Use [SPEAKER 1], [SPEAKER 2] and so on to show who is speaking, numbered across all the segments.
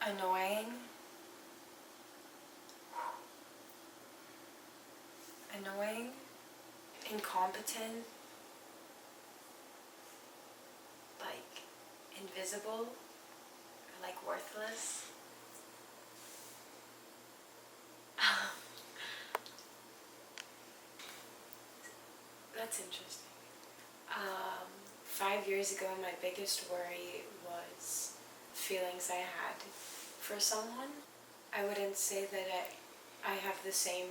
[SPEAKER 1] annoying, incompetent, like invisible, or like worthless. That's interesting. 5 years ago, my biggest worry was feelings I had for someone. I wouldn't say that I have the same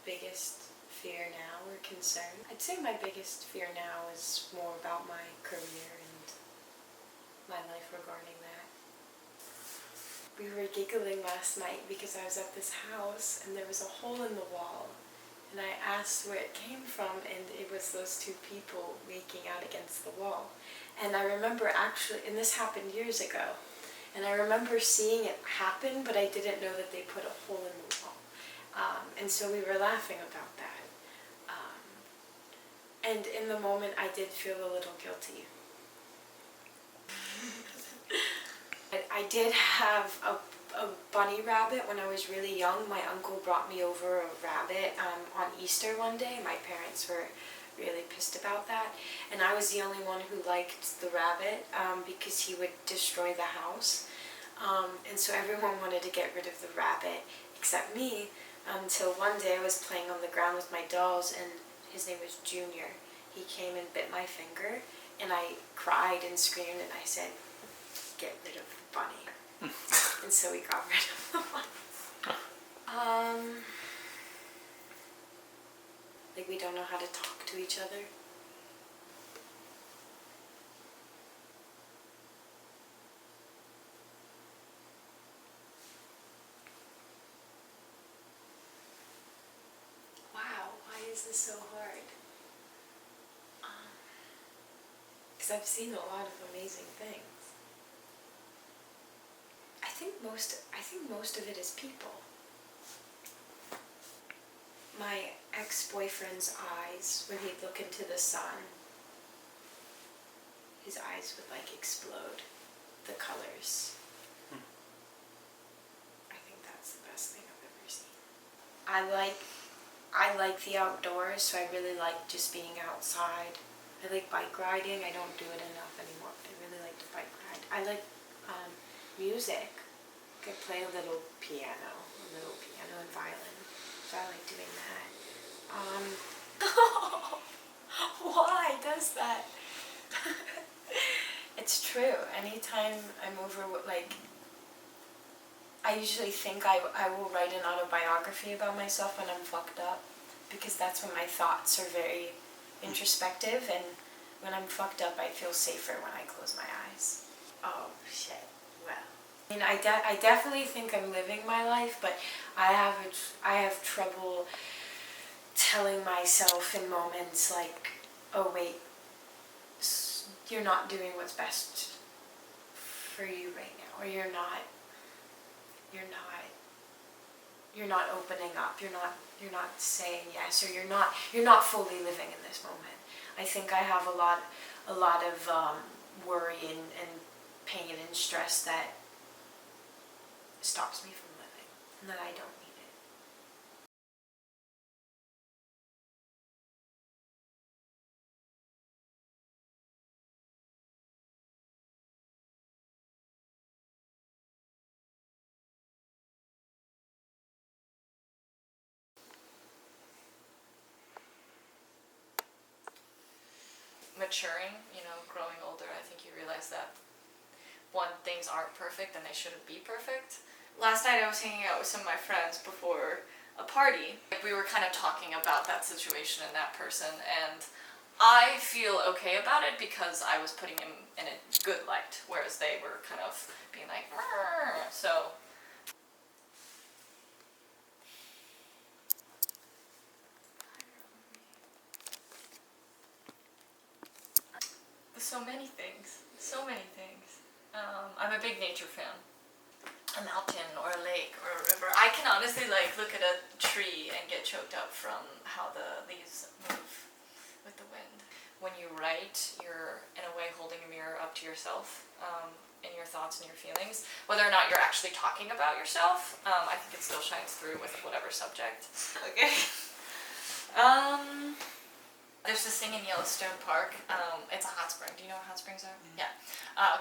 [SPEAKER 1] biggest fear now or concern. I'd say my biggest fear now is more about my career and my life regarding that. We were giggling last night because I was at this house and there was a hole in the wall. And I asked where it came from, and it was those two people making out against the wall. And I remember actually, and this happened years ago, and I remember seeing it happen, but I didn't know that they put a hole in the wall. And so we were laughing about that. And in the moment, I did feel a little guilty. I did have a bunny rabbit when I was really young. My uncle brought me over a rabbit on Easter one day. My parents were really pissed about that. And I was the only one who liked the rabbit because he would destroy the house. And so everyone wanted to get rid of the rabbit except me, until one day I was playing on the ground with my dolls, and his name was Junior. He came and bit my finger, and I cried and screamed, and I said, "Get rid of the bunny." And so we got rid of the bunny. Like we don't know how to talk to each other. Wow, why is this so hard? Because I've seen a lot of amazing things. I think most of it is people. My ex-boyfriend's eyes, when he'd look into the sun, his eyes would like explode. The colors. I think that's the best thing I've ever seen. I like the outdoors, so I really like just being outside. I like bike riding. I don't do it enough anymore, but I really like to bike ride. I like music. I could play a little piano and violin. So I like doing that. Why does that? It's true. Anytime I'm over, like, I usually think I will write an autobiography about myself when I'm fucked up, because that's when my thoughts are very introspective, and when I'm fucked up I feel safer when I close my eyes. Oh shit. Well, I mean, I definitely think I'm living my life, but I have trouble telling myself in moments like, oh wait, you're not doing what's best for you right now, or you're not opening up, you're not saying yes, or you're not fully living in this moment. I think I have a lot of worry and pain and stress that stops me from living, and that I don't need it.
[SPEAKER 2] Maturing, growing older, I think you realize that one, things aren't perfect and they shouldn't be perfect. Last night I was hanging out with some of my friends before a party. We were kind of talking about that situation and that person, and I feel okay about it because I was putting him in a good light, whereas they were kind of being like, "Rrr." So so many things. I'm a big nature fan. A mountain or a lake or a river. I can honestly look at a tree and get choked up from how the leaves move with the wind. When you write, night you're in a way holding a mirror up to yourself, in your thoughts and your feelings. Whether or not you're actually talking about yourself, I think it still shines through with whatever subject. Okay. There's this thing in Yellowstone Park. It's a hot spring. Do you know what hot springs are? Yeah.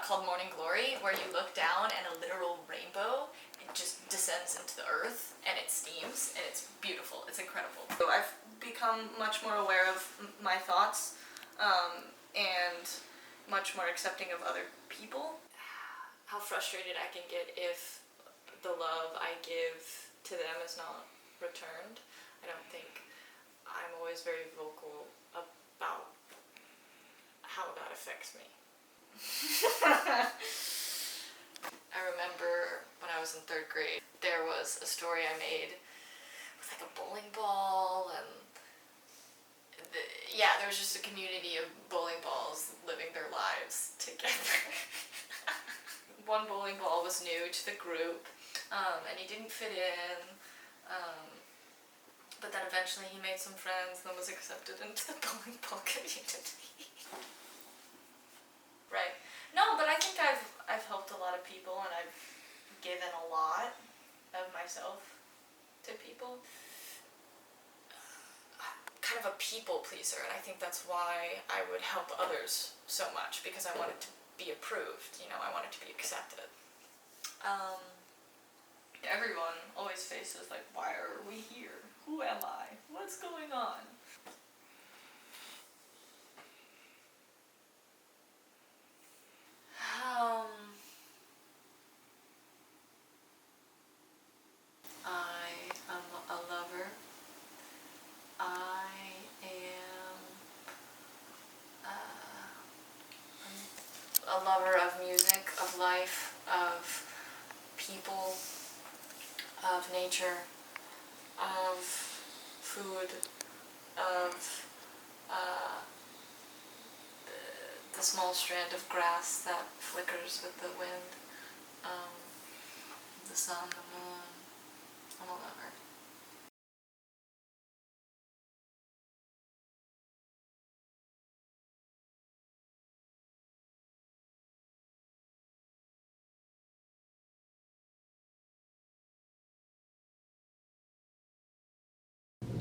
[SPEAKER 2] Called Morning Glory, where you look down and a literal rainbow, it just descends into the earth and it steams and it's beautiful. It's incredible. So I've become much more aware of my thoughts, and much more accepting of other people. How frustrated I can get if the love I give to them is not returned. I don't think I'm always very vocal about how that affects me. I remember when I was in 3rd grade, there was a story I made with like a bowling ball, and there was just a community of bowling balls living their lives together. One bowling ball was new to the group, and he didn't fit in, but then eventually he made some friends and then was accepted into the bowling ball community. Right. No, but I think I've helped a lot of people, and I've given a lot of myself to people. Kind of a people pleaser, and I think that's why I would help others so much, because I wanted to be approved, I wanted to be accepted. Everyone always faces like, why are we here? Who am I? What's going on? I am a lover. I am a lover of music, of life, of people, of nature, of food, of the small strand of grass that flickers with the wind, the sun, the moon. I'm a lover.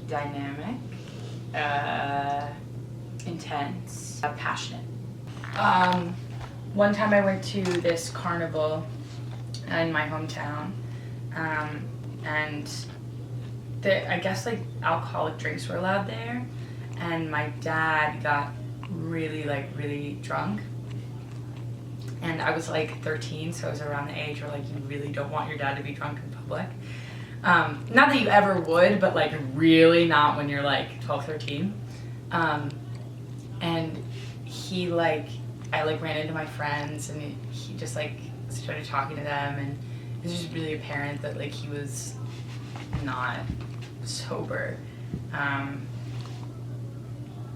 [SPEAKER 3] Dynamic, intense, passionate. One time I went to this carnival in my hometown, and I guess like alcoholic drinks were allowed there, and my dad got really drunk, and I was like 13, so I was around the age where like you really don't want your dad to be drunk in public. Not that you ever would, but like really not when you're like 12, 13. And I ran into my friends, and he just like started talking to them, and it was just really apparent that like he was not sober. Yeah,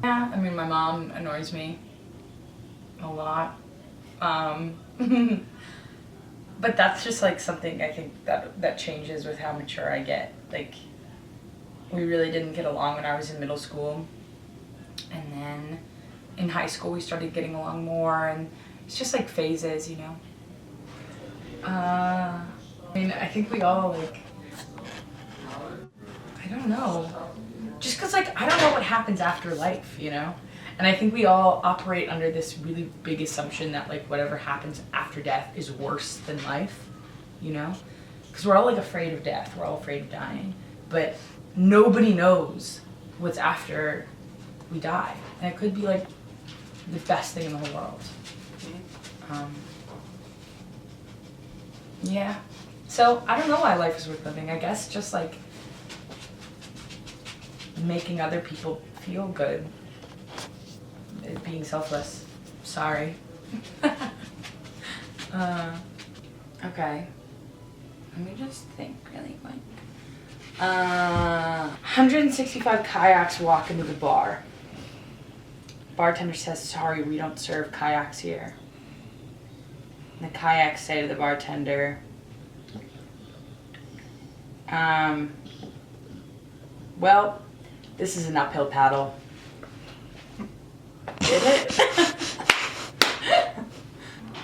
[SPEAKER 3] I mean, my mom annoys me a lot. But that's just like something I think that changes with how mature I get. Like, we really didn't get along when I was in middle school, and then in high school we started getting along more, and it's just like phases, I mean, I think we all like, I don't know, just cause like I don't know what happens after life, And I think we all operate under this really big assumption that like whatever happens after death is worse than life, Because we're all like afraid of death, we're all afraid of dying, but nobody knows what's after we die, and it could be like the best thing in the whole world. Yeah. So I don't know why life is worth living. I guess just like making other people feel good. Being selfless. Sorry. Okay. Let me just think really quick. 165 kayaks walk into the bar. Bartender says, "Sorry, we don't serve kayaks here." And the kayaks say to the bartender, "Well, this is an uphill paddle." Did it?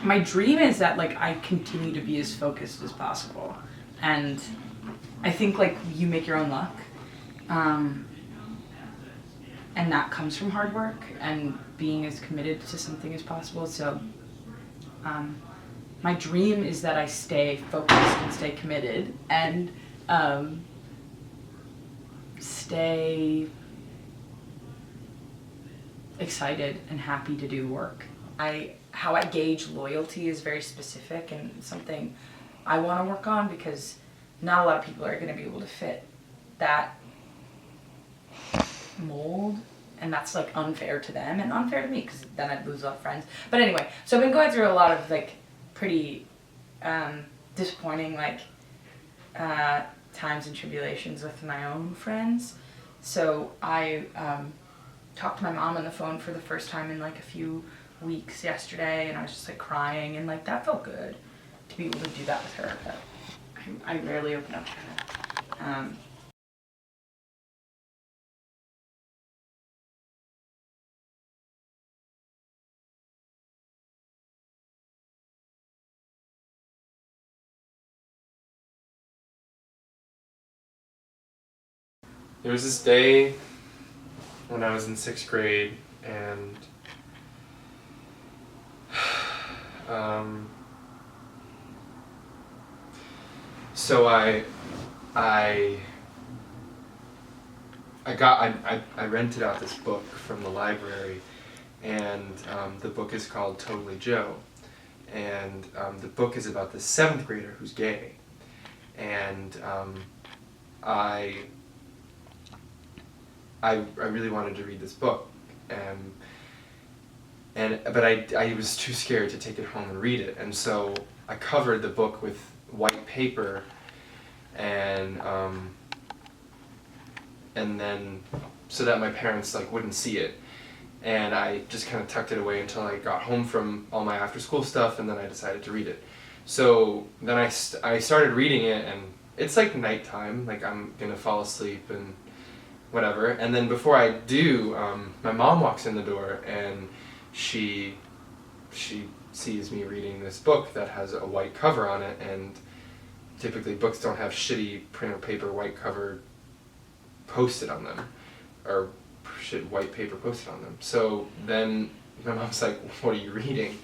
[SPEAKER 3] my dream is that like I continue to be as focused as possible, and I think like you make your own luck, and that comes from hard work and being as committed to something as possible. So my dream is that I stay focused and stay committed and stay excited and happy to do work. How I gauge loyalty is very specific and something I want to work on, because not a lot of people are going to be able to fit that mold, and that's like unfair to them and unfair to me, because then I'd lose a lot of friends. But anyway, so I've been going through a lot of like pretty disappointing like times and tribulations with my own friends. So I talked to my mom on the phone for the first time in like a few weeks yesterday, and I was just like crying, and like that felt good to be able to do that with her. But I rarely open up to her.
[SPEAKER 4] There was this day when I was in 6th grade, and so I rented out this book from the library, and the book is called Totally Joe, and the book is about this 7th grader who's gay, and I really wanted to read this book, but I was too scared to take it home and read it, and so I covered the book with white paper, and then so that my parents like wouldn't see it, and I just kind of tucked it away until I got home from all my after school stuff, and then I decided to read it. So then I started reading it, and it's like nighttime, like I'm gonna fall asleep and whatever, and then before I do, my mom walks in the door, and she sees me reading this book that has a white cover on it, and typically books don't have shitty printer paper white cover posted on them, or white paper posted on them. So then my mom's like, "What are you reading?"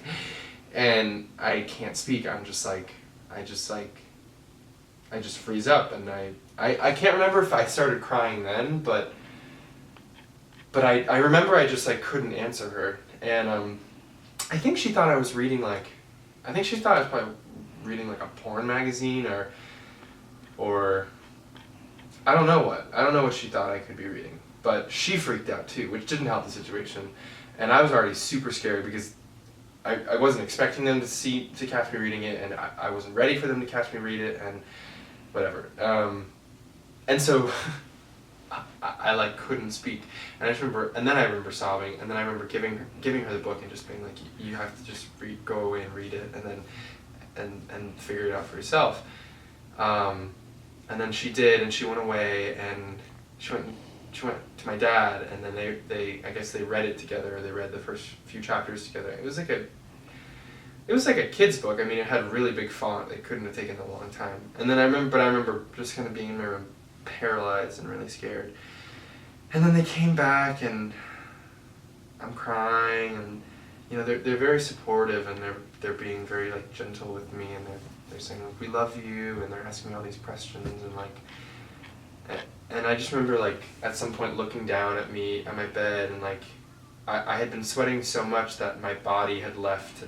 [SPEAKER 4] And I can't speak. I'm just like, I just freeze up, and I can't remember if I started crying then, but I remember I just like couldn't answer her, and I think she thought I was reading like, I think she thought I was probably reading like a porn magazine or I don't know what she thought I could be reading, but she freaked out too, which didn't help the situation, and I was already super scared because I wasn't expecting them to catch me reading it, and I wasn't ready for them to catch me read it, and whatever. And so I like couldn't speak, and then I remember sobbing, and then I remember giving her the book and just being like, "You have to just go away and read it, and then and figure it out for yourself." And then she did, and she went away, and she went to my dad, and then they I guess they read it together. They read the first few chapters together. It was like a kid's book. I mean, it had really big font. It couldn't have taken a long time. And then I remember just kind of being in my room, paralyzed and really scared. And then they came back, and I'm crying, and you know they're very supportive, and they're being very like gentle with me, and they're saying like, "We love you," and they're asking me all these questions, and like, and I just remember like at some point looking down at me at my bed, and like I had been sweating so much that my body had left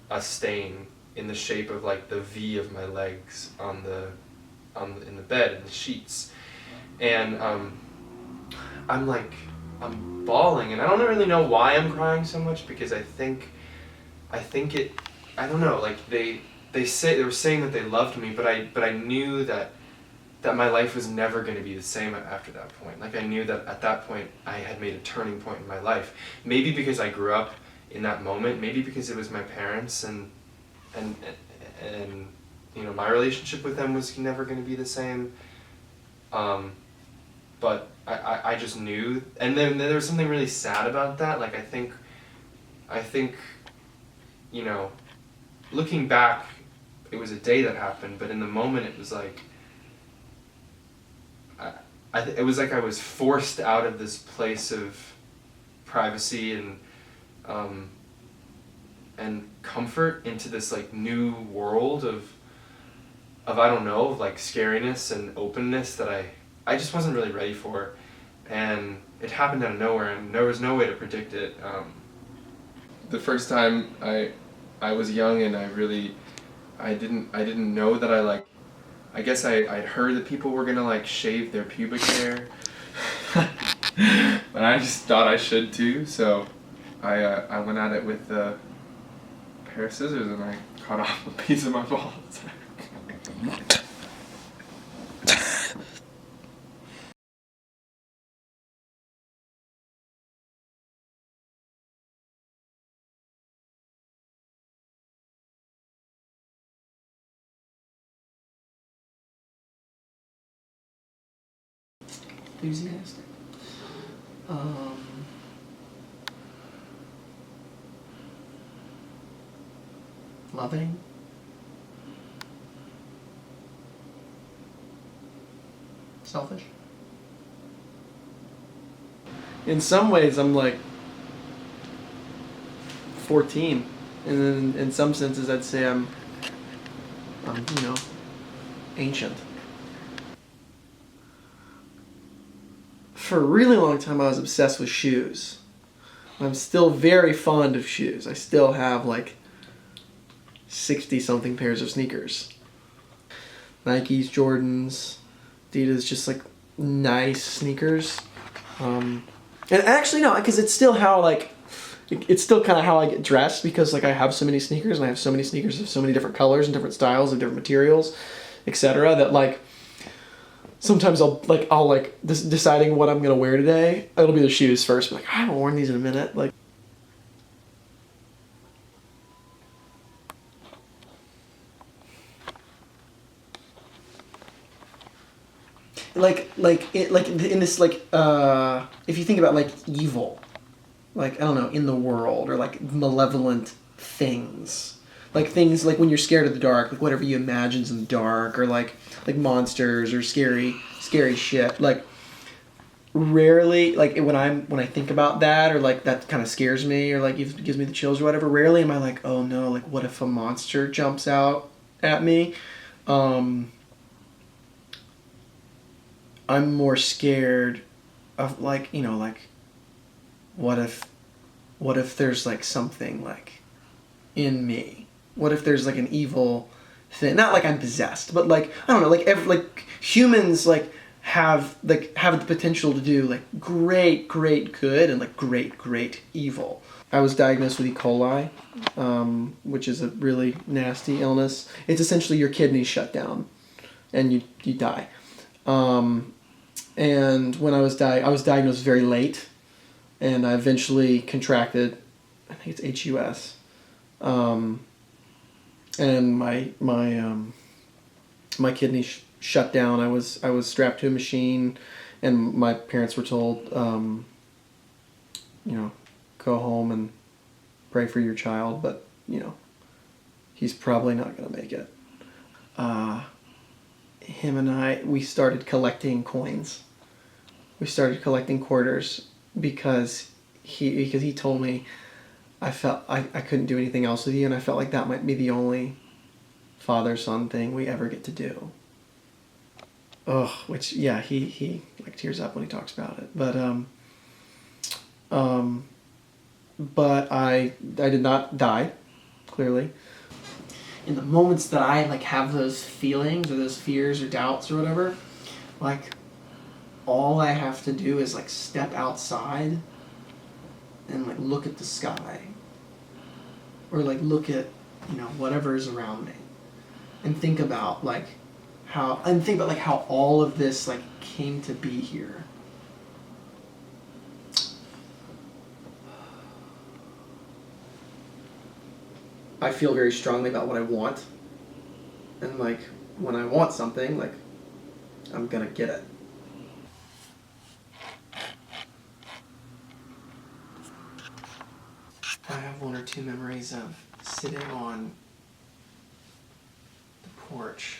[SPEAKER 4] a stain in the shape of like the V of my legs in the bed, in the sheets, and I'm bawling, and I don't really know why I'm crying so much, because I think it, I don't know, like they were saying that they loved me, but I knew that my life was never going to be the same after that point. Like I knew that at that point I had made a turning point in my life. Maybe because I grew up in that moment, maybe because it was my parents, and you know my relationship with them was never going to be the same. But I just knew, and then there was something really sad about that. Like I think you know, looking back, it was a day that happened, but in the moment it was like, it was like I was forced out of this place of privacy and comfort into this like new world of I don't know, of like scariness and openness that I just wasn't really ready for, and it happened out of nowhere, and there was no way to predict it. The first time I was young, and I didn't know that I guess I'd heard that people were gonna like shave their pubic hair, but I just thought I should too. So I went at it with a pair of scissors, and I cut off a piece of my balls.
[SPEAKER 5] Enthusiastic. Loving. Selfish. In some ways, I'm like 14, and then in some senses, I'd say I'm ancient. For a really long time, I was obsessed with shoes. I'm still very fond of shoes. I still have like 60-something pairs of sneakers. Nikes, Jordans, Adidas, just like nice sneakers. And actually no, because it's still how it's still kind of how I get dressed, because like I have so many sneakers, and I have so many sneakers of so many different colors and different styles and different materials, etc. that like sometimes I'll deciding what I'm gonna wear today, it'll be the shoes first. But like, I haven't worn these in a minute. In this if you think about like evil, like I don't know, in the world, or like malevolent things. Like things like when you're scared of the dark, like whatever you imagine's in the dark, or like monsters or scary shit. Like rarely, like when I think about that, or like that kind of scares me, or like gives me the chills or whatever. Rarely am I like, oh no, like what if a monster jumps out at me? I'm more scared of like what if there's like something like in me. What if there's like an evil thing? Not like I'm possessed, but like I don't know, like humans like have the potential to do like great good and like great evil. I was diagnosed with E. coli, which is a really nasty illness. It's essentially your kidneys shut down, and you die. And when I was diagnosed very late, and I eventually contracted, I think it's HUS. And my kidneys shut down. I was strapped to a machine, and my parents were told, go home and pray for your child, but he's probably not going to make it. Him and we started collecting coins. We started collecting quarters because he told me I felt I couldn't do anything else with you, and I felt like that might be the only father-son thing we ever get to do. Which yeah, he like tears up when he talks about it. But I did not die, clearly. In the moments that I like have those feelings or those fears or doubts or whatever, like all I have to do is like step outside and like look at the sky, or like look at whatever is around me, and think about how all of this like came to be here. I feel very strongly about what I want, and like when I want something, like I'm gonna get it. I have one or two memories of sitting on porch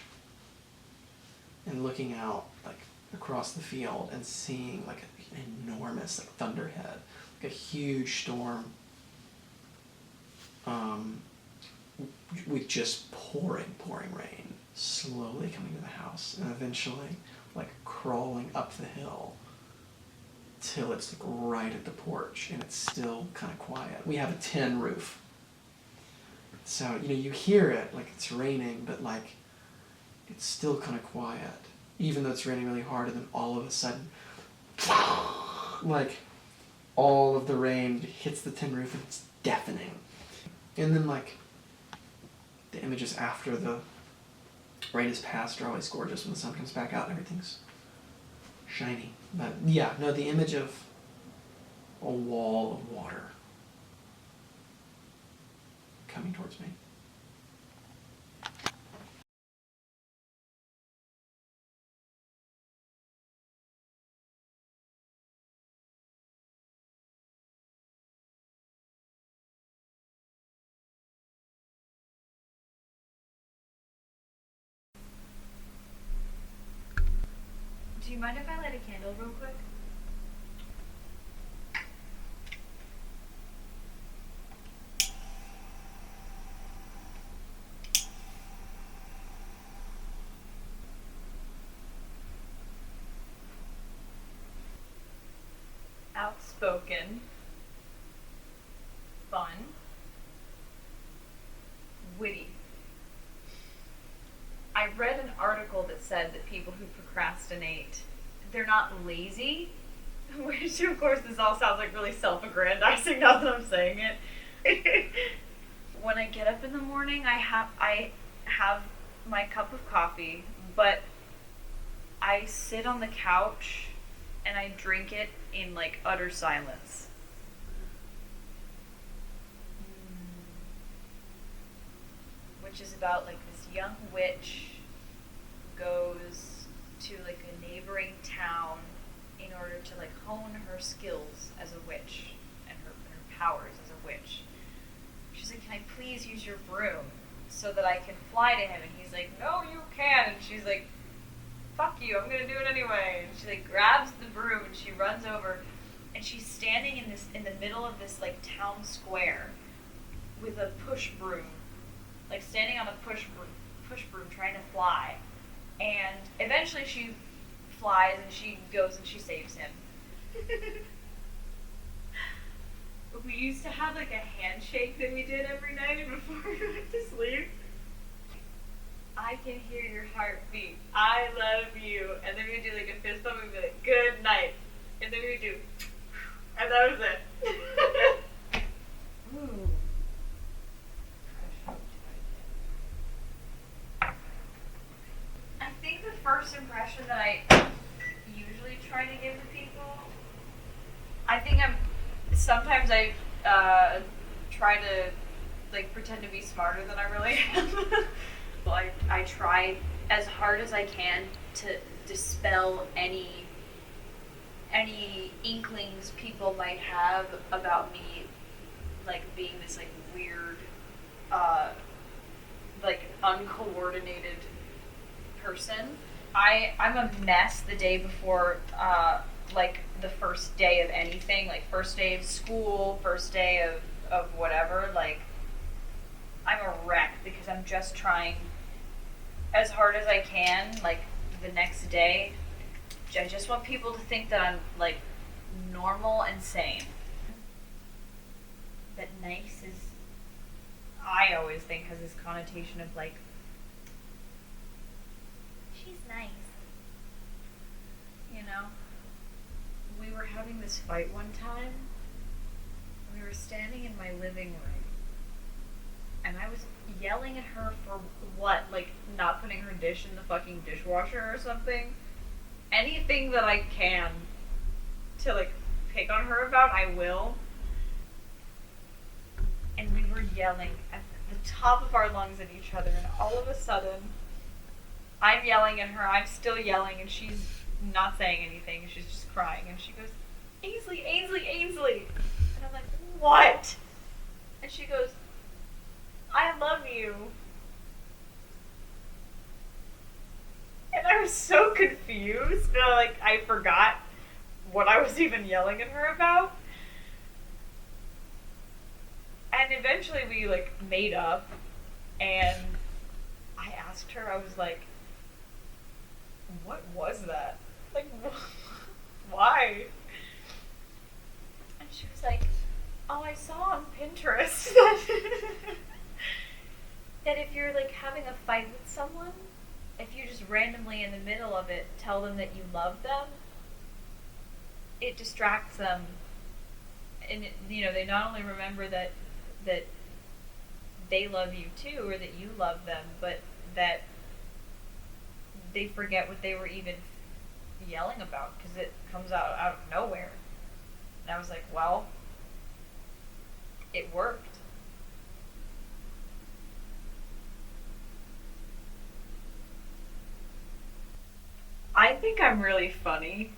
[SPEAKER 5] and looking out like across the field and seeing like an enormous like thunderhead, like a huge storm, with just pouring rain slowly coming to the house and eventually like crawling up the hill till it's like right at the porch and it's still kind of quiet. We have a tin roof, so you hear it like it's raining, but like it's still kind of quiet even though it's raining really hard. And then all of a sudden, like all of the rain hits the tin roof and it's deafening. And then like the images after the rain is past are always gorgeous when the sun comes back out and everything's shiny. But yeah, no, the image of a wall of water coming towards me.
[SPEAKER 2] Do you mind if I light a candle real quick? Outspoken, fun, witty. I read an article that said that people who procrastinate, they're not lazy, which of course this all sounds like really self-aggrandizing now that I'm saying it. When I get up in the morning, I have my cup of coffee, but I sit on the couch and I drink it in like utter silence. Which is about like this young witch goes to like a neighboring town in order to like hone her skills as a witch and her powers as a witch. She's like, can I please use your broom so that I can fly to him? And he's like, no, you can't. And she's like, fuck you, I'm gonna do it anyway. And she like grabs the broom and she runs over and she's standing in the middle of this like town square with a push broom, like standing on a push broom trying to fly. And eventually she flies and she goes and she saves him. We used to have like a handshake that we did every night before we went to sleep. I can hear your heartbeat. I love you. And then we would do like a fist bump and we'd be like, good night. And then we would do, and that was it. Ooh. I think the first impression that I usually try to give to people, sometimes I try to like pretend to be smarter than I really am. Well, I try as hard as I can to dispel any inklings people might have about me, like being this like weird, like uncoordinated person. I'm a mess the day before, like the first day of anything, like first day of school, first day of whatever. Like I'm a wreck because I'm just trying as hard as I can, like the next day. I just want people to think that I'm like normal and sane. But nice is, I always think, has this connotation of like, she's nice. You know? We were having this fight one time. We were standing in my living room. And I was yelling at her for what? Like, not putting her dish in the fucking dishwasher or something? Anything that I can to, like, pick on her about, I will. And we were yelling at the top of our lungs at each other, and all of a sudden, I'm yelling at her, I'm still yelling, and she's not saying anything, she's just crying, and she goes, Ainsley, Ainsley, Ainsley! And I'm like, what? And she goes, I love you. was so confused. Like, I forgot what I was even yelling at her about. And eventually we, like, made up, and I asked her, I was like, what was that? Like, why? And she was like, oh, I saw on Pinterest that if you're, like, having a fight with someone, if you just randomly in the middle of it tell them that you love them, it distracts them. And, they not only remember that they love you too, or that you love them, but that they forget what they were even yelling about, because it comes out of nowhere. And I was like, well, it worked. I think I'm really funny.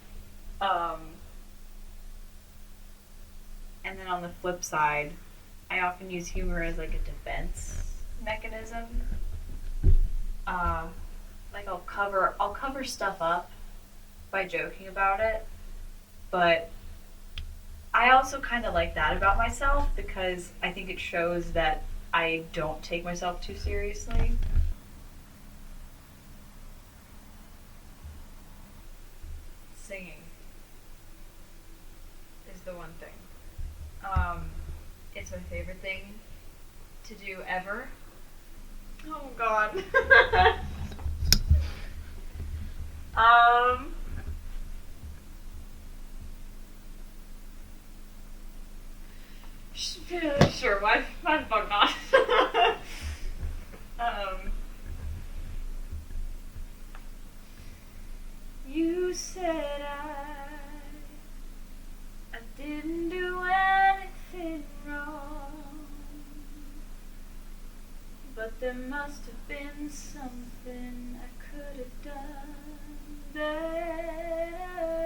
[SPEAKER 2] And then on the flip side, I often use humor as like a defense mechanism. Like I'll cover stuff up by joking about it, but I also kind of like that about myself, because I think it shows that I don't take myself too seriously. Singing is the one thing. It's my favorite thing to do ever. Oh God. Sure, why the fuck not? You said I didn't do anything wrong, but there must have been something I could have done better.